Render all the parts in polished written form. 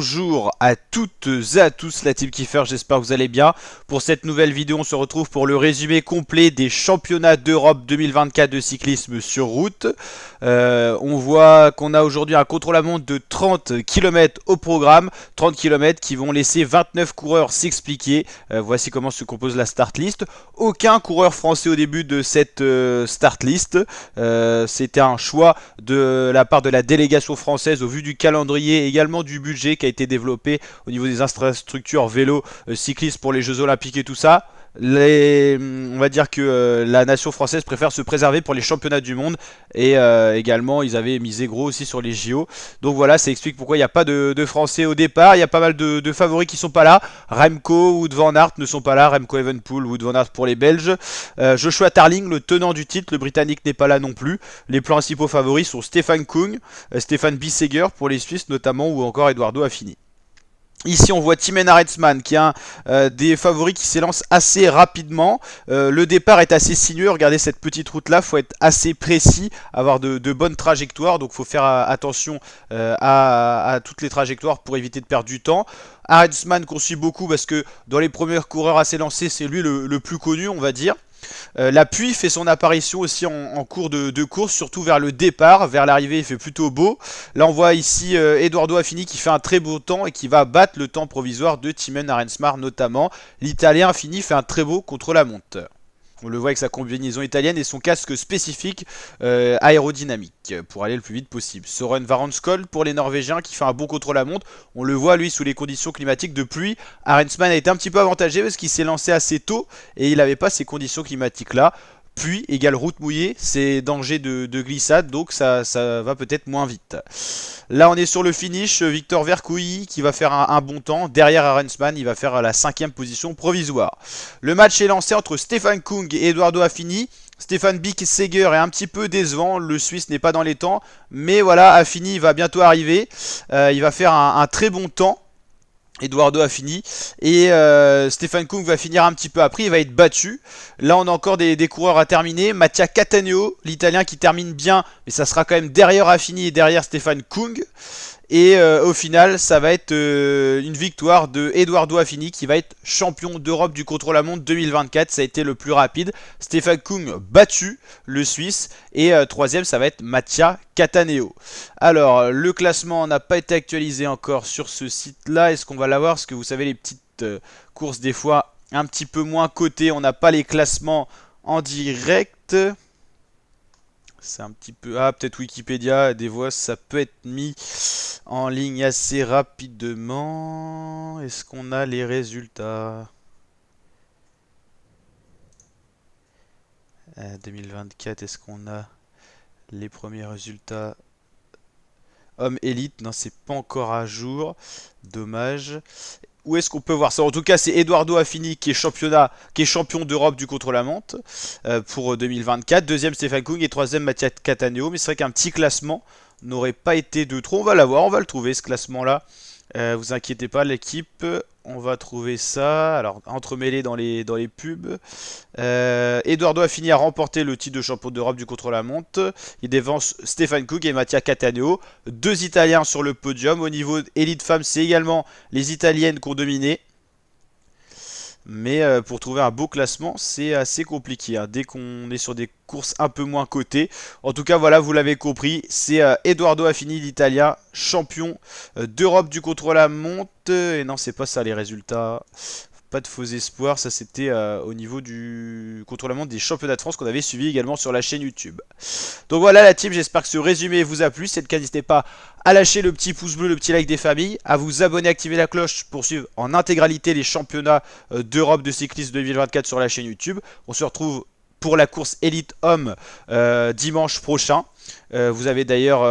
bonjour à toutes et à tous la team Kiefer, j'espère que vous allez bien. Pour cette nouvelle vidéo, on se retrouve pour le résumé complet des championnats d'Europe 2024 de cyclisme sur route. On voit qu'on a aujourd'hui un contre-la-montre de 30 km au programme, 30 km qui vont laisser 29 coureurs s'expliquer. Voici comment se compose la start list. Aucun coureur français au début de cette start list. C'était un choix de la part de la délégation française au vu du calendrier et également du budget qui a été développé au niveau des infrastructures vélo, cyclisme pour les Jeux Olympiques et tout ça. On va dire que la nation française préfère se préserver pour les championnats du monde et également ils avaient misé gros aussi sur les JO. Donc voilà, ça explique pourquoi il n'y a pas de Français au départ. Il y a pas mal de favoris qui sont pas là. Remco, Wout van Aert ne sont pas là. Remco Evenepoel, Wout van Aert pour les Belges. Joshua Tarling, le tenant du titre, le Britannique n'est pas là non plus. Les principaux favoris sont Stefan Kung, Stefan Bissegger pour les Suisses notamment ou encore Eduardo Affini. Ici on voit Timen Arensman qui est un des favoris qui s'élance assez rapidement. Le départ est assez sinueux, regardez cette petite route là, il faut être assez précis, avoir de bonnes trajectoires, donc il faut faire attention à toutes les trajectoires pour éviter de perdre du temps. Arensman qu'on suit beaucoup parce que dans les premiers coureurs à s'élancer c'est lui le plus connu on va dire. L'appui fait son apparition aussi en cours de course, surtout vers le départ, vers l'arrivée il fait plutôt beau. Là on voit ici Eduardo Affini qui fait un très beau temps et qui va battre le temps provisoire de Timen Arensman notamment. L'Italien Affini fait un très beau contre-la-montre. On le voit avec sa combinaison italienne et son casque spécifique aérodynamique pour aller le plus vite possible. Søren Varanskol pour les Norvégiens qui fait un bon contre-la-montre. On le voit lui sous les conditions climatiques de pluie. Arensman a été un petit peu avantagé parce qu'il s'est lancé assez tôt et il n'avait pas ces conditions climatiques là. Pluie égale route mouillée, c'est danger de glissade, donc ça va peut-être moins vite. Là on est sur le finish, Victor Vercouilly qui va faire un bon temps. Derrière Arensman, il va faire la 5e position provisoire. Le match est lancé entre Stefan Kung et Eduardo Affini. Stefan Bissegger est un petit peu décevant, le Suisse n'est pas dans les temps. Mais voilà, Affini va bientôt arriver. Il va faire un très bon temps. Eduardo Affini et Stefan Kung va finir un petit peu après, il va être battu. Là on a encore des coureurs à terminer. Mattia Cattaneo, l'italien qui termine bien, mais ça sera quand même derrière Affini et derrière Stefan Kung. Et au final, ça va être une victoire de Eduardo Affini qui va être champion d'Europe du contre-la-montre 2024. Ça a été le plus rapide. Stefan Kung battu, le Suisse. Et troisième, ça va être Mattia Cattaneo. Alors, le classement n'a pas été actualisé encore sur ce site-là. Est-ce qu'on va l'avoir? Parce que vous savez, les petites courses, des fois, un petit peu moins cotées. On n'a pas les classements en direct. C'est un petit peu... Ah, peut-être Wikipédia, des fois ça peut être mis en ligne assez rapidement. Est-ce qu'on a les résultats 2024, est-ce qu'on a les premiers résultats? Homme élite, non c'est pas encore à jour. Dommage. Où est-ce qu'on peut voir ça? En tout cas, c'est Eduardo Affini qui est champion d'Europe du contre-la-montre pour 2024. Deuxième, Stefan Kung et troisième, Mattia Cattaneo. Mais c'est vrai qu'un petit classement n'aurait pas été de trop. On va l'avoir, on va le trouver ce classement-là. Vous inquiétez pas, l'équipe, on va trouver ça. Alors, entremêlé dans les pubs. Eduardo Affini a remporté le titre de champion d'Europe du contre-la-montre. Il dévance Stefan Kung et Mattia Cattaneo. Deux Italiens sur le podium. Au niveau élite femmes, c'est également les Italiennes qui ont dominé. Mais pour trouver un beau classement, c'est assez compliqué hein, dès qu'on est sur des courses un peu moins cotées. En tout cas, voilà, vous l'avez compris, c'est Eduardo Affini, l'Italien, champion d'Europe du contre-la-montre. Et non, c'est pas ça les résultats. Pas de faux espoirs, ça c'était au niveau du contre-la-montre des championnats de France qu'on avait suivi également sur la chaîne YouTube. Donc voilà la team, j'espère que ce résumé vous a plu. Si c'est le cas, n'hésitez pas à lâcher le petit pouce bleu, le petit like des familles, à vous abonner, activer la cloche pour suivre en intégralité les championnats d'Europe de cyclisme 2024 sur la chaîne YouTube. On se retrouve pour la course Elite Homme dimanche prochain. Vous avez d'ailleurs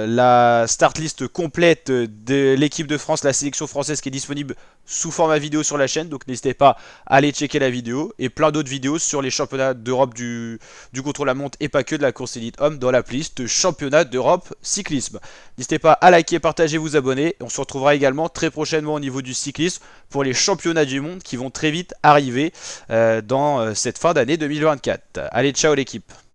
la start list complète de l'équipe de France, la sélection française qui est disponible sous format vidéo sur la chaîne. Donc n'hésitez pas à aller checker la vidéo et plein d'autres vidéos sur les championnats d'Europe du contre-la-montre et pas que de la course Elite Homme dans la playlist championnat d'Europe cyclisme. N'hésitez pas à liker, partager, vous abonner. On se retrouvera également très prochainement au niveau du cyclisme pour les championnats du monde qui vont très vite arriver dans cette fin d'année 2024. Allez, ciao l'équipe!